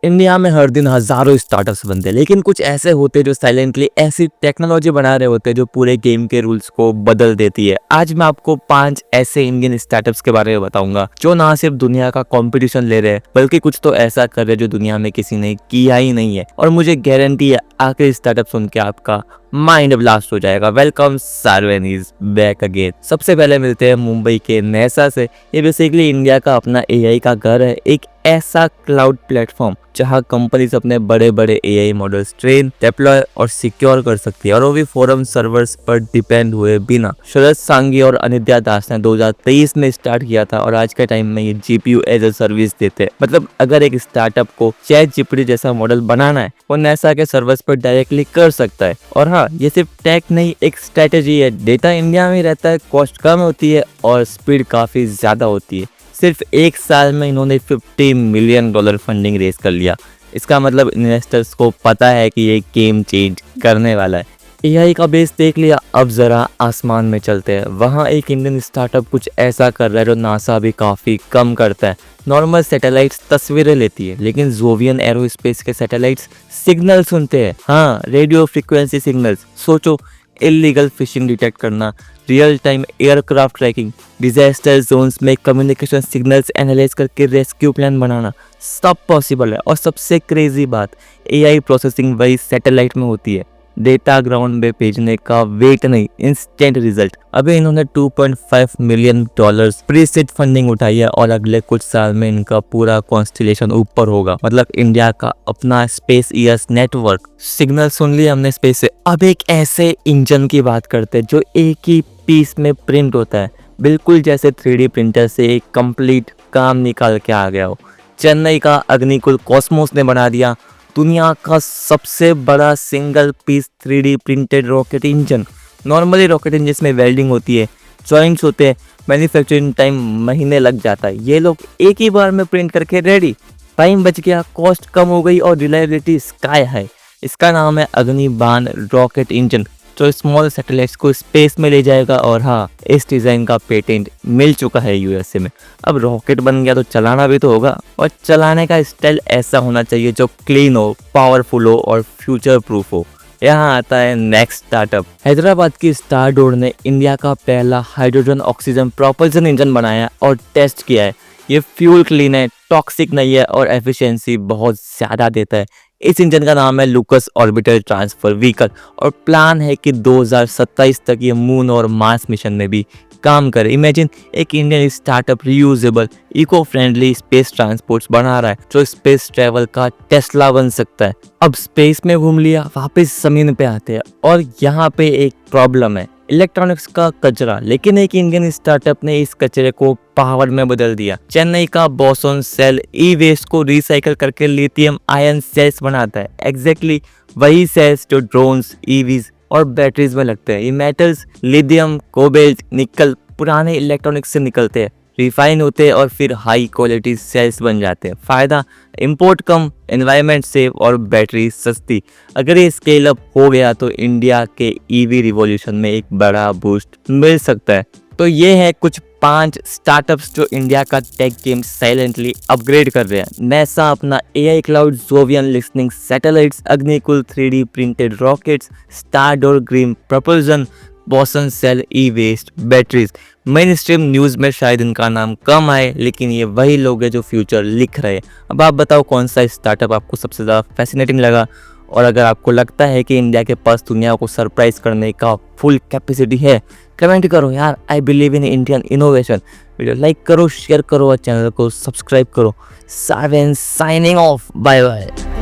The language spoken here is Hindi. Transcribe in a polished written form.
इंडिया में हर दिन हजारों स्टार्टअप्स बनते हैं, लेकिन कुछ ऐसे होते हैं जो साइलेंटली ऐसी टेक्नोलॉजी बना रहे होते हैं जो पूरे गेम के रूल्स को बदल देती है। आज मैं आपको 5 ऐसे इंडियन स्टार्टअप्स के बारे में बताऊंगा जो ना सिर्फ दुनिया का कंपटीशन ले रहे हैं बल्कि कुछ तो ऐसा कर रहे हैं जो दुनिया में किसी ने किया ही नहीं है। और मुझे गारंटी है आखिरी स्टार्टअप सुन के आपका माइंड ब्लास्ट हो जाएगा। वेलकम सार्वेन इज बैक अगेन। सबसे पहले मिलते हैं मुंबई के नेसा से। ये बेसिकली इंडिया का अपना एआई का घर है, एक ऐसा क्लाउड प्लेटफॉर्म जहां कंपनीज अपने बड़े बड़े एआई मॉडल्स ट्रेन, डिप्लॉय और सिक्योर कर सकती है, और वो भी फोरम सर्वर्स पर डिपेंड हुए बिना। शरद सांगी और अनिद्या दास ने 2023 में स्टार्ट किया था और आज के टाइम में ये जीपीयू एज ए सर्विस देते हैं। मतलब अगर एक स्टार्टअप को चैट जीपीटी जैसा मॉडल बनाना है वो नेसा के सर्वर्स पर डायरेक्टली कर सकता है। और हाँ, ये सिर्फ टेक नहीं, एक स्ट्रेटेजी है। डेटा इंडिया में रहता है, कॉस्ट कम होती है और स्पीड काफी ज्यादा होती है। सिर्फ एक साल में इन्होंने $50 मिलियन फंडिंग रेज कर लिया। इसका मतलब इन्वेस्टर्स को पता है कि ये गेम चेंज करने वाला है। एआई का बेस देख लिया, अब जरा आसमान में चलते हैं। वहाँ एक इंडियन स्टार्टअप कुछ ऐसा कर रहा है जो नासा भी काफ़ी कम करता है। नॉर्मल सैटेलाइट्स तस्वीरें लेती है, लेकिन जोवियन एरोस्पेस के सैटेलाइट्स सिग्नल सुनते हैं। हाँ, रेडियो फ्रीक्वेंसी सिग्नल्स। सोचो, इलीगल फिशिंग डिटेक्ट करना, real time aircraft tracking, disaster zones में कम्युनिकेशन सिग्नल्स एनालाइज करके रेस्क्यू प्लान बनाना, सब पॉसिबल है। और सबसे क्रेजी बात, एआई प्रोसेसिंग वही सैटेलाइट में होती है। डेटा ग्राउंड में भेजने का वेट नहीं, इंस्टेंट रिजल्ट। अभी इन्होंने $2.5 मिलियन प्री सीड फंडिंग उठाई है और अगले कुछ साल में इनका पूरा कॉन्स्टिलेशन ऊपर होगा। मतलब इंडिया का अपना स्पेस ईयर्स नेटवर्क। सिग्नल सुन लिया हमने स्पेस से। अब एक ऐसे इंजन की बात करते हैं जो एक ही पीस में प्रिंट होता है, बिल्कुल जैसे 3D प्रिंटर से एक कंप्लीट काम निकाल के आ गया हो। चेन्नई का अग्निकुल कॉस्मोस ने बना दिया दुनिया का सबसे बड़ा single piece 3D printed rocket engine. Normally rocket engine में वेल्डिंग होती है, जॉइंट्स होते हैं, मैन्युफैक्चरिंग टाइम महीने लग जाता है। ये लोग एक ही बार में प्रिंट करके रेडी। टाइम बच गया, कॉस्ट कम हो गई और रिलायबिलिटी स्काई हाई। इसका नाम है अग्निबाण रॉकेट इंजन, जो स्मॉल सैटेलाइट्स को स्पेस में ले जाएगा। और हाँ, इस डिज़ाइन का पेटेंट मिल चुका है यूएसए में। अब रॉकेट बन गया तो चलाना भी तो होगा, और चलाने का स्टाइल ऐसा होना चाहिए जो क्लीन हो, पावरफुल हो और फ्यूचर प्रूफ हो। यहाँ आता है नेक्स्ट स्टार्टअप। हैदराबाद की स्टारडोर ने इंडिया का पहला हाइड्रोजन ऑक्सीजन प्रोपल्शन इंजन बनाया और टेस्ट किया है। ये फ्यूल क्लीन है, टॉक्सिक नहीं है और एफिशिएंसी बहुत ज़्यादा देता है। इस इंजन का नाम है लूकस ऑर्बिटल ट्रांसफर व्हीकल, और प्लान है कि 2027 तक ये मून और मार्स मिशन में भी काम करे। इमेजिन, एक Indian startup reusable, eco friendly space transports बना रहा है जो स्पेस ट्रेवल का टेस्ला बन सकता है। अब स्पेस में घूम लिया, वापस जमीन पे आते हैं और यहाँ पे एक प्रॉब्लम है, इलेक्ट्रॉनिक्स का कचरा। लेकिन एक इंडियन स्टार्टअप ने इस कचरे को पावर में बदल दिया। चेन्नई का बोसोन सेल ई वेस्ट को रिसाइकल करके लिथियम आयन सेल्स बनाता है। एग्जैक्टली वही सेल्स जो ड्रोन्स, ईवीज और बैटरीज में लगते हैं। ये मेटल्स लिथियम, कोबाल्ट, निकल पुराने इलेक्ट्रॉनिक्स से निकलते हैं, रिफाइन होते हैं और फिर हाई क्वालिटी सेल्स बन जाते हैं। फायदा, इंपोर्ट कम, एनवायरनमेंट सेफ और बैटरी सस्ती। अगर ये स्केल अप हो गया तो इंडिया के ईवी रिवॉल्यूशन में एक बड़ा बूस्ट मिल सकता है। तो ये है कुछ 5 स्टार्टअप्स जो इंडिया का टेक गेम साइलेंटली अपग्रेड कर रहे हैं। नेसा अपना AI cloud, Jovian listening satellites, Agnikul 3D printed rockets, स्टारडोर green propulsion, Boson cell e waste batteries. Mainstream news में शायद इनका नाम कम आए, लेकिन ये वही लोग हैं जो फ्यूचर लिख रहे हैं। अब आप बताओ कौन सा स्टार्टअप आपको सबसे ज़्यादा फैसिनेटिंग लगा, और अगर आपको लगता है कि इंडिया के पास दुनिया को सरप्राइज करने का फुल कैपेसिटी है, कमेंट करो यार। I believe in Indian innovation. Video like करो, शेयर करो और चैनल को सब्सक्राइब करो। सार्वेन साइनिंग ऑफ, बाय बाय।